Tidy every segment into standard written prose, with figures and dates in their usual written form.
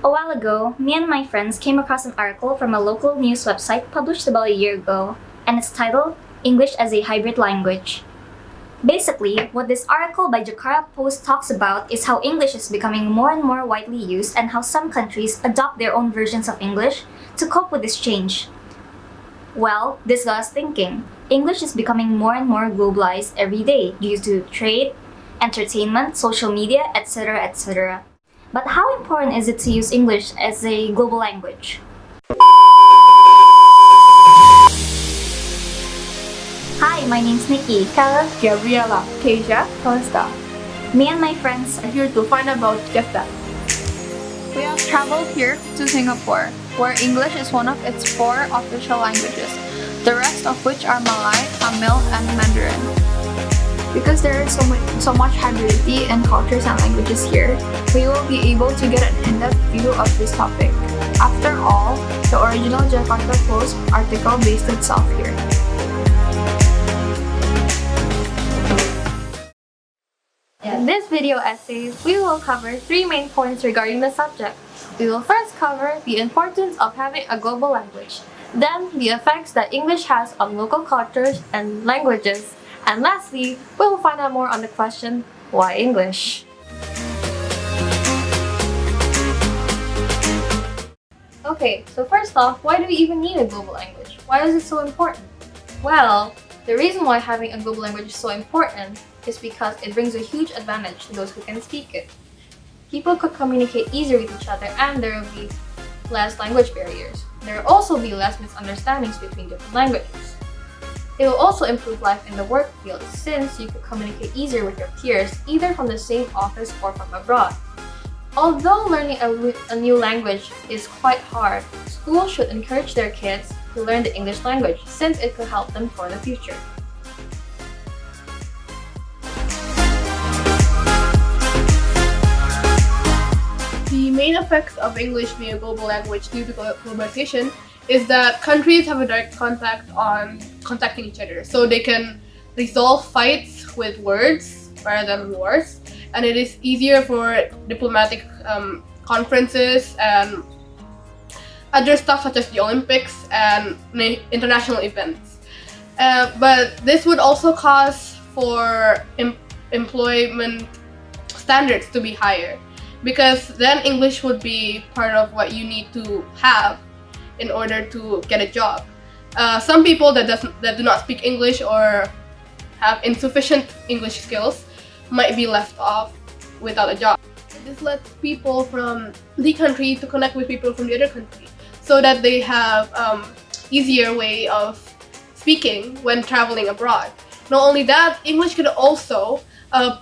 A while ago, me and my friends came across an article from a local news website published about a year ago, and it's titled English as a Hybrid Language. Basically, what this article by Jakarta Post talks about is how English is becoming more and more widely used and how some countries adopt their own versions of English to cope with this change. Well, this got us thinking. English is becoming more and more globalized every day due to trade, entertainment, social media, etc., etc. But how important is it to use English as a global language? Hi, my name's Nikky, Kellyn, Gabriela, Kezia, Calista. Me and my friends Are here to find about just that. We have traveled here to Singapore, where English is one of its 4 official languages, the rest of which are Malay, Tamil, and Mandarin. Because there is so much hybridity in cultures and languages here, we will be able to get an in-depth view of this topic. After all, the original Jakarta Post article based itself here. In this video essay, we will cover 3 main points regarding the subject. We will first cover the importance of having a global language, then the effects that English has on local cultures and languages, and lastly, we will find out more on the question, why English? Okay, so first off, why do we even need a global language? Why is it so important? Well, the reason why having a global language is so important is because it brings a huge advantage to those who can speak it. People could communicate easier with each other and there will be less language barriers. There will also be less misunderstandings between different languages. It will also improve life in the work field since you could communicate easier with your peers either from the same office or from abroad. Although learning a new language is quite hard, schools should encourage their kids to learn the English language since it could help them for the future. The main effects of English being a global language due to globalization is that countries have a direct contact on contacting each other. So they can resolve fights with words rather than wars. And it is easier for diplomatic conferences and other stuff such as the Olympics and international events. But this would also cause for employment standards to be higher, because then English would be part of what you need to have in order to get a job. Some people that do not speak English or have insufficient English skills might be left off without a job. This lets people from the country to connect with people from the other country so that they have easier way of speaking when traveling abroad. Not only that, English could also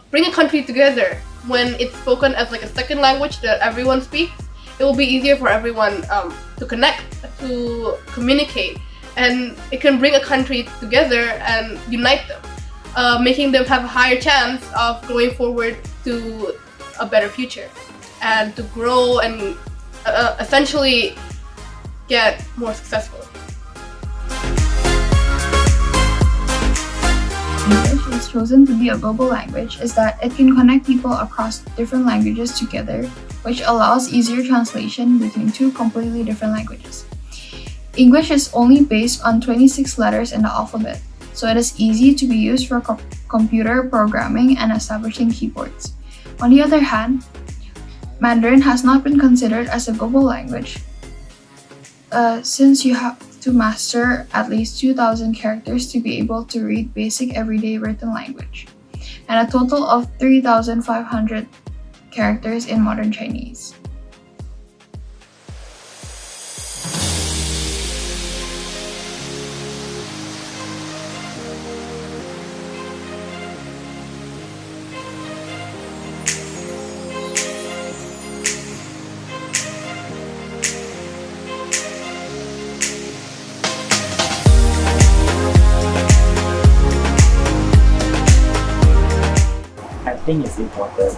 bring a country together. When it's spoken as like a second language that everyone speaks, it will be easier for everyone to connect, to communicate, and it can bring a country together and unite them, making them have a higher chance of going forward to a better future and to grow and essentially get more successful. English is chosen to be a global language is that it can connect people across different languages together, which allows easier translation between 2 completely different languages. English is only based on 26 letters in the alphabet, so it is easy to be used for computer programming and establishing keyboards. On the other hand, Mandarin has not been considered as a global language since you have to master at least 2,000 characters to be able to read basic everyday written language, and a total of 3,500 characters in modern Chinese. I think it's important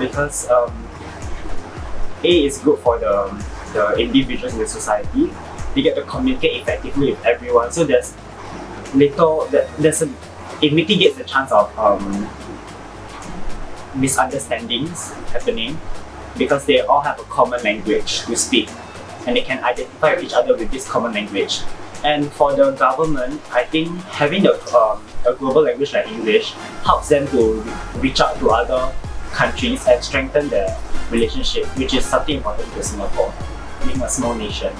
because A is good for the individuals in the society. They get to communicate effectively with everyone, so it mitigates the chance of misunderstandings happening. because they all have a common language to speak and they can identify with each other with this common language. And for the government, I think having a global language like English helps them to reach out to other countries and strengthen their relationship, which is something important to Singapore, being a small nation.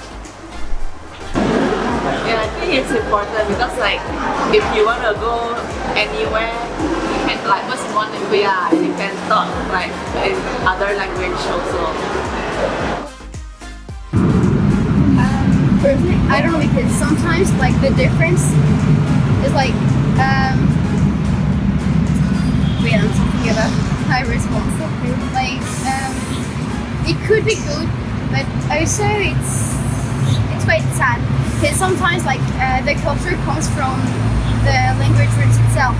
Yeah, I think it's important because like if you want to go anywhere, you can like what's one language, yeah, you can talk like in other language also. Personally, I don't know because sometimes like the difference is like wait, I'm thinking about my response. Like it could be good, but also it's quite sad because sometimes like the culture comes from the language roots itself.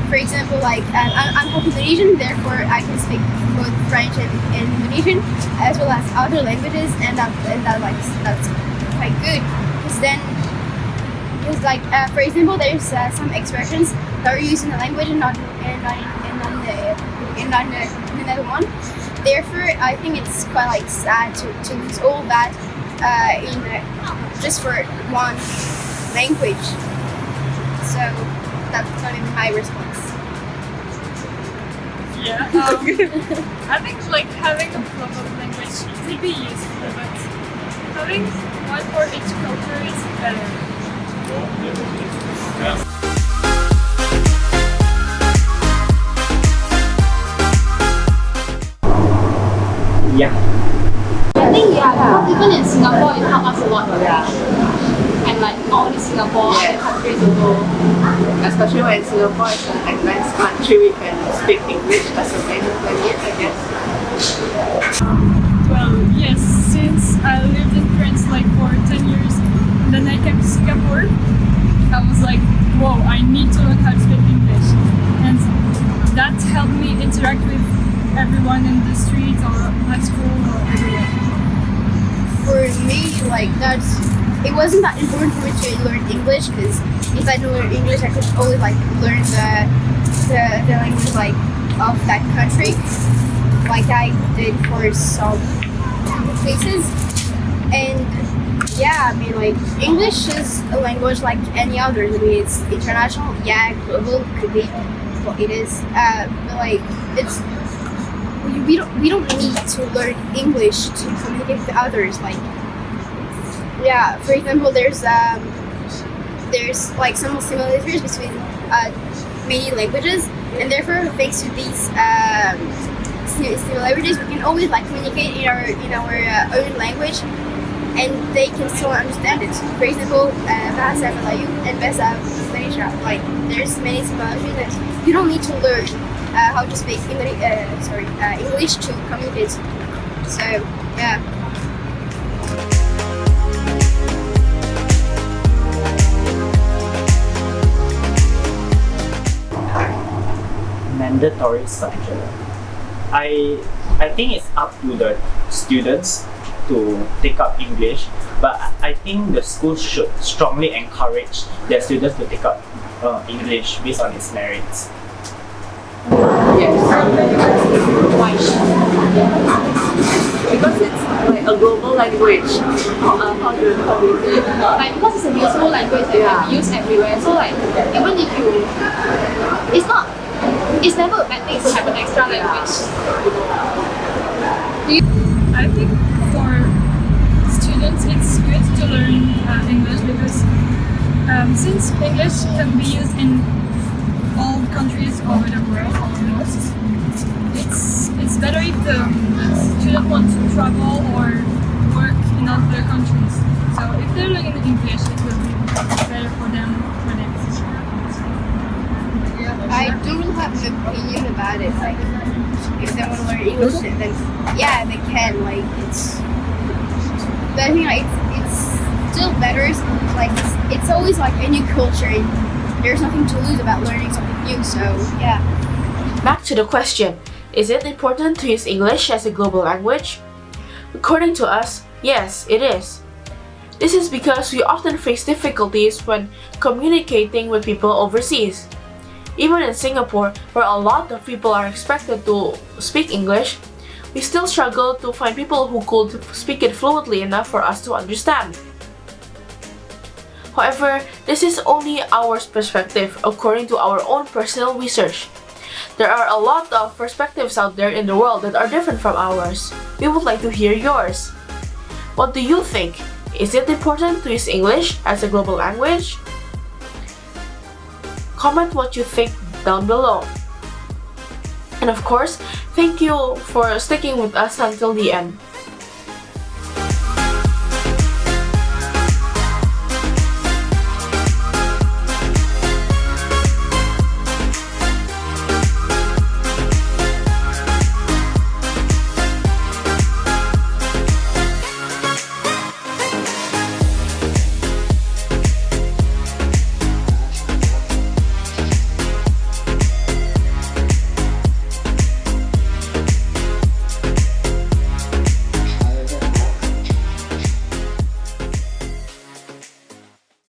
For example, like I'm half Indonesian, therefore I can speak both French and Indonesian as well as other languages, and that that's quite good because then like for example there's some expressions that are used in the language and not in another one. Therefore, I think it's quite like sad to lose all that just for one language. So that's gonna be my response. Yeah, I think like having a global language could be useful, but having one for each culture is better. Yeah. I think because even in Singapore it helps us a lot. And like all in Singapore, other countries also. Especially when Singapore is an advanced country, we can speak English as a main language, I guess. Well, yes, since I lived in France like for 10 years, then I came to Singapore, I was like, whoa, I need to learn how to speak English. And that helped me interact with everyone in the street or at school or everywhere. For me, like it wasn't that important for me to learn English because if I knew English, I could always like learn the language like of that country, like I did for some places. And yeah, I mean like English is a language like any other. I mean it's international, yeah, global could be what it is, but like it's. We don't need to learn English to communicate with others. Like, yeah, for example, there's like some similarities between many languages, and therefore, thanks to these similarities, we can always like communicate in our own language, and they can still understand it. For example, bahasa Melayu and bahasa Indonesia. Like, there's many similarities that you don't need to learn how to speak English to communicate. So yeah. Mandatory subject. I think it's up to the students to take up English, but I think the schools should strongly encourage their students to take up English based on its merits. Yes. Because it's like a global language. How do you say it? Like because it's a useful language that can be used everywhere. So like even if it's never a bad thing to have an extra language. I think for students it's good to learn English because since English can be used in all countries over the world almost, it's better if the student wants to travel or work in other countries. So if they're learning English, it will be better for them when they visit. I don't have an opinion about it. Like, if they want to learn English, then yeah, they can. Like, but I think like it's still better. Like, it's always like a new culture, and there's nothing to lose about learning something new. So yeah. Back to the question, is it important to use English as a global language? According to us, yes, it is. This is because we often face difficulties when communicating with people overseas. Even in Singapore, where a lot of people are expected to speak English, we still struggle to find people who could speak it fluently enough for us to understand. However, this is only our perspective according to our own personal research. There are a lot of perspectives out there in the world that are different from ours. We would like to hear yours. What do you think? Is it important to use English as a global language? Comment what you think down below. And of course, thank you for sticking with us until the end.